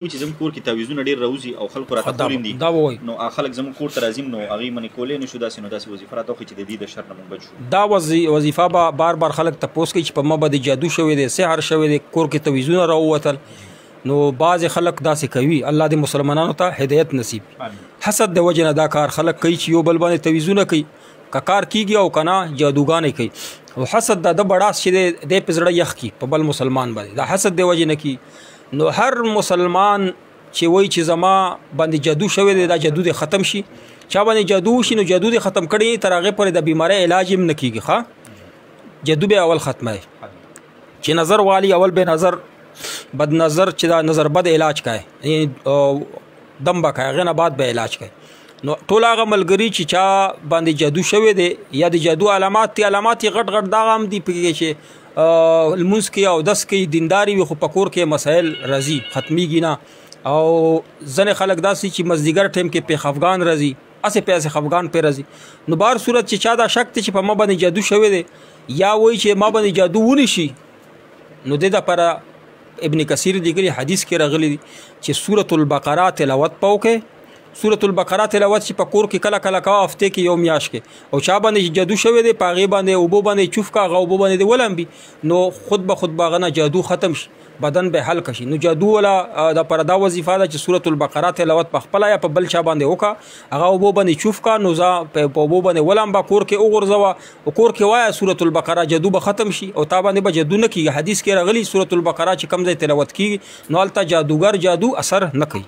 چې زموږ کور کې تعویذونه ډېر راوځي او خلکو راته خورین دي دا وایي نو خلک زموږ کور ته راځي نو هغې منې کولی نه شو داسې وظیفه راته وښیي چې د دې د شر نه مونږ بچ شو. دا وظیفه به بار بار خلک تپوس کوي چې په ما باندې جادو شوی دی، سحر شوی دی، کور کې تعویذونه راووتل. نو بعضې خلک داسې کوي. الله دې مسلمانانو ته هدایت نصیب. حسد د وجې نه دا کار خلک کوي چې یو بل باندې تعویذونه کوي، که کار کېږي او که نه جادوګانې کوي. او حسد د بړاس چې دی په زړه یخ کي په بل مسلمان باندې، دا حسد د وجې نه کي. نو هر مسلمان چې وایي چې زما باندې جادو شوی دی، دا جادو دې ختم شي. چا باندې جادو وشي نو جادو دې ختم کړي، تر هغې پورې د بیمارۍ علاج هم نه کېږي. ښه جادو به اول ختمه چې نظر والي اول به نظر بد نظر چې دا نظر بد علاج کوي، یعنی دم به کوي، هغې نه بعد به علاج کوي. نو ټول هغه ملګري چې چا باندې جادو شوی دی یا د جادو علامات دي، علامات یې غټ غټ دغه هم دي پکې چې لمونځ کوي او دس کوي، دینداري وي، خو په کور کې مسایل راځي، ختمیږي نه. او ځینې خلک داسې چې مازدیګر ټایم کې پې خفګان راځي، هسې پې خفګان پې راځي. نو بهر صورت چې چا دا شک دی چې په ما باندې جادو شوی دی یا وایي چې ما باندې جادو ونشي، نو دې دپاره ابن کثیر لیکلي حدیث کې راغلی دی چې سورة البقره تلاوت به وکړئ. سورة البقره تلاوت چې په کور کې کله کله کوه، هفتې کې یو میاشت کې. او چا باندې جادو شوی دی په هغې باندې اوبو باندې چوف کا، هغه اوبو باندې دې ولمبي، نو خود به هغه نه جادو ختم شي، بدن به حل کشي. نو جادو ولا د پر دا وظیفه ده چې سورة البقره تلاوت په خپله یا په بل چا باندې وکړه، هغه اوبو باندې چوف کا، نو زه په اوبو باندې ولمبه، کور کې وغورځوه او کور کې وایه سورة البقره، جادو به ختم شي او تا باندې به جادو نه کېږي. حدیث کې راغلي سورة البقره چې کوم ځای تلاوت کېږي نو هلته جادوګر جادو اثر نه کوي.